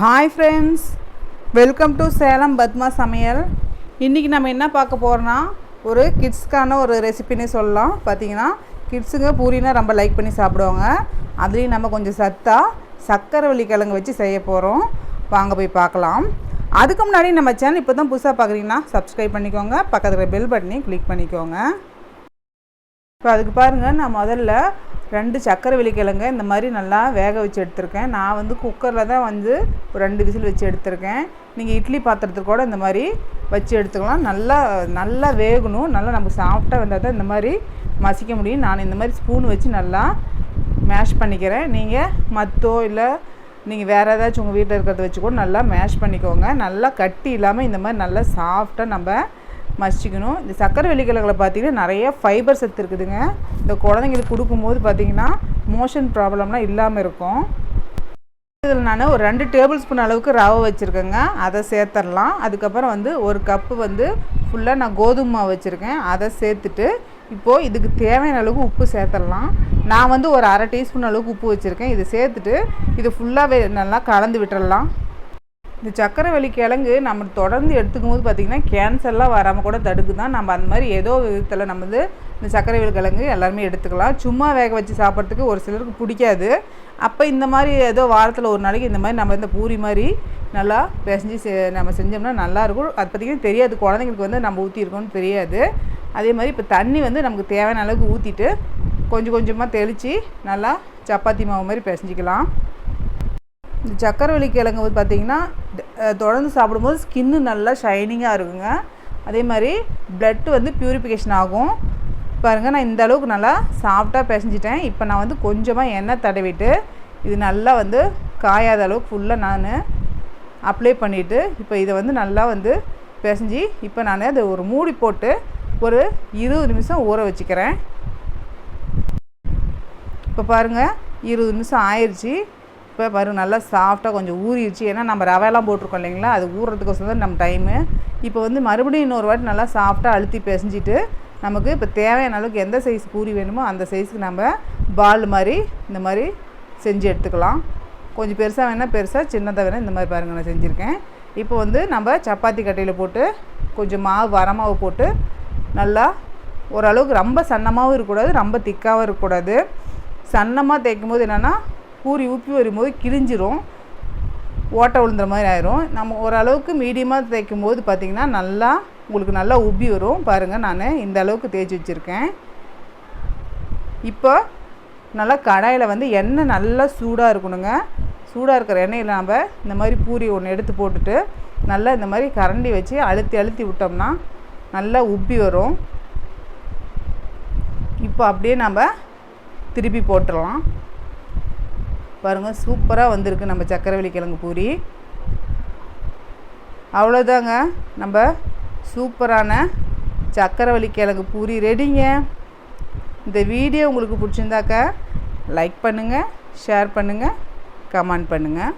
Hi friends, welcome to Salem Padma சமையல். இன்றைக்கி நம்ம என்ன பார்க்க போகிறோன்னா ஒரு கிட்ஸ்க்கான ஒரு ரெசிபின்னு சொல்லலாம். பார்த்திங்கன்னா கிட்ஸுங்க பூரினா ரொம்ப லைக் பண்ணி சாப்பிடுவாங்க. அதுலேயும் நம்ம கொஞ்சம் சக்கரவள்ளி கிழங்கு வச்சு செய்ய போகிறோம். வாங்க போய் பார்க்கலாம். அதுக்கு முன்னாடி நம்ம சேனல் இப்போ தான் புதுசாக பார்க்குறீங்கன்னா சப்ஸ்கிரைப் பண்ணிக்கோங்க, பக்கத்தில் பெல் பட்டனையும் கிளிக் பண்ணிக்கோங்க. இப்போ அதுக்கு பாருங்கள், நான் முதல்ல 2 சக்கரவள்ளி கிழங்கு இந்த மாதிரி நல்லா வேக வச்சு எடுத்திருக்கேன். நான் வந்து குக்கரில் தான் வந்து ஒரு 2 விசில் வச்சு எடுத்திருக்கேன். நீங்கள் இட்லி பாத்திரத்துக்கு கூட இந்த மாதிரி வச்சு எடுத்துக்கலாம். நல்லா வேகணும். நல்லா நம்ம சாஃப்டாக வந்தால் தான் இந்த மாதிரி மசிக்க முடியும். நான் இந்த மாதிரி ஸ்பூன் வச்சு நல்லா மேஷ் பண்ணிக்கிறேன். நீங்கள் மத்தோ இல்லை நீங்கள் வேறு ஏதாச்சும் உங்கள் வீட்டில் இருக்கிறத வச்சு கூட நல்லா மேஷ் பண்ணிக்கோங்க. நல்லா கட்டி இல்லாமல் இந்த மாதிரி நல்லா சாஃப்டாக நம்ம மசிக்கணும். இந்த சக்கரவள்ளி கிழங்குல பார்த்திங்கன்னா நிறைய ஃபைபர் சத்து இருக்குதுங்க. இந்த குழந்தைங்களுக்கு கொடுக்கும்போது பார்த்திங்கன்னா மோஷன் ப்ராப்ளம்லாம் இல்லாமல் இருக்கும். இதில் நான் ஒரு 2 டேபிள் ஸ்பூன் அளவுக்கு ரவை வச்சுருக்கேங்க, அதை சேர்த்துடலாம். அதுக்கப்புறம் வந்து ஒரு கப்பு வந்து ஃபுல்லாக நான் கோதுமை மாவு வச்சுருக்கேன், அதை சேர்த்துட்டு இப்போது இதுக்கு தேவையான அளவுக்கு உப்பு சேர்த்துடலாம். நான் வந்து ஒரு 1/2 டீஸ்பூன் அளவுக்கு உப்பு வச்சுருக்கேன். இதை சேர்த்துட்டு இது ஃபுல்லாகவே நல்லா கலந்து விட்டுடலாம். இந்த சக்கரவள்ளி கிழங்கு நம்ம தொடர்ந்து எடுத்துக்கும் போது பார்த்திங்கன்னா கேன்சர்லாம் வராமல் கூட தடுக்கு தான். நம்ம அந்த மாதிரி ஏதோ விதத்தில் நம்ம வந்து இந்த சக்கரவள்ளி கிழங்கு எல்லாருமே எடுத்துக்கலாம். சும்மா வேக வச்சு சாப்பிட்றதுக்கு ஒரு சிலருக்கு பிடிக்காது. அப்போ இந்த மாதிரி ஏதோ வாரத்தில் ஒரு நாளைக்கு இந்த மாதிரி நம்ம இந்த பூரி மாதிரி நல்லா பிசைஞ்சு நம்ம செஞ்சோம்னா நல்லாயிருக்கும். அது பார்த்திங்கன்னா தெரியாது, குழந்தைங்களுக்கு வந்து நம்ம ஊற்றிருக்கோன்னு தெரியாது. அதே மாதிரி இப்போ தண்ணி வந்து நமக்கு தேவையான அளவுக்கு ஊற்றிட்டு கொஞ்சம் கொஞ்சமாக தெளித்து நல்லா சப்பாத்தி மாவு மாதிரி பிசைஞ்சிக்கலாம். இந்த சக்கரவள்ளி கிழங்கு வந்து பார்த்திங்கன்னா தொடர்ந்து சாப்பிடும்போது ஸ்கின்னு நல்லா ஷைனிங்காக இருக்குங்க. அதே மாதிரி பிளட்டு வந்து ப்யூரிஃபிகேஷன் ஆகும். பாருங்கள், நான் இந்த அளவுக்கு நல்லா சாஃப்டாக பிசைஞ்சிட்டேன். இப்போ நான் வந்து கொஞ்சமாக எண்ணெய் தடவிட்டு இது நல்லா வந்து காயாத அளவுக்கு ஃபுல்லாக நான் அப்ளை பண்ணிவிட்டு இப்போ இதை வந்து நல்லா வந்து பிசைஞ்சி இப்போ நான் அதை ஒரு மூடி போட்டு ஒரு 20 நிமிஷம் ஊற வச்சுக்கிறேன். இப்போ பாருங்கள் 20 நிமிஷம் ஆயிடுச்சு. இப்போ பாருங்கள் நல்லா சாஃப்டாக கொஞ்சம் ஊறிடுச்சு. ஏன்னா நம்ம ரவையெல்லாம் போட்டிருக்கோம் இல்லைங்களா, அது ஊறுறதுக்கோசரம் தான் நம்ம டைமு. இப்போ வந்து மறுபடியும் இன்னொரு வாட்டி நல்லா சாஃப்டாக அழுத்தி பிசைஞ்சிட்டு நமக்கு இப்போ தேவையான அளவுக்கு எந்த சைஸ் பூரி வேணுமோ அந்த சைஸுக்கு நம்ம பால் மாதிரி இந்த மாதிரி செஞ்சு எடுத்துக்கலாம். கொஞ்சம் பெருசாக வேணால் பெருசாக, சின்னதாக வேணால் இந்த மாதிரி பாருங்கள் நான் செஞ்சுருக்கேன். இப்போ வந்து நம்ம சப்பாத்தி கட்டையில் போட்டு கொஞ்சம் வரமாவு போட்டு நல்லா ஓரளவுக்கு ரொம்ப சன்னமாகவும் இருக்கக்கூடாது, ரொம்ப திக்காகவும் இருக்கக்கூடாது. சன்னமாக தேய்க்கும் போது என்னென்னா பூரி ஊற்றி வரும்போது கிழிஞ்சிரும், ஓட்டை விழுந்துற மாதிரி ஆயிரும். நம்ம ஓரளவுக்கு மீடியமாக தேய்க்கும் போது பார்த்திங்கன்னா நல்லா உங்களுக்கு நல்லா உப்பி வரும். பாருங்கள், நான் இந்த அளவுக்கு தேய்ச்சி வச்சுருக்கேன். இப்போ நல்லா கடாயில் வந்து எண்ணெய் நல்லா சூடாக இருக்கணுங்க. சூடாக இருக்கிற எண்ணெயில் நம்ம இந்த மாதிரி பூரி ஒன்று எடுத்து போட்டுட்டு நல்லா இந்த மாதிரி கரண்டி வச்சு அழுத்தி விட்டோம்னா நல்லா உப்பி வரும். இப்போ அப்படியே நம்ம திருப்பி போட்டுடலாம். பாருங்கள், சூப்பராக வந்திருக்கு நம்ம சக்கரவள்ளி கிழங்கு பூரி. அவ்வளோதாங்க, நம்ம சூப்பரான சக்கரவள்ளி கிழங்கு பூரி ரெடிங்க. இந்த வீடியோ உங்களுக்கு பிடிச்சிருந்தாக்க லைக் பண்ணுங்கள், ஷேர் பண்ணுங்கள், கமெண்ட் பண்ணுங்கள்.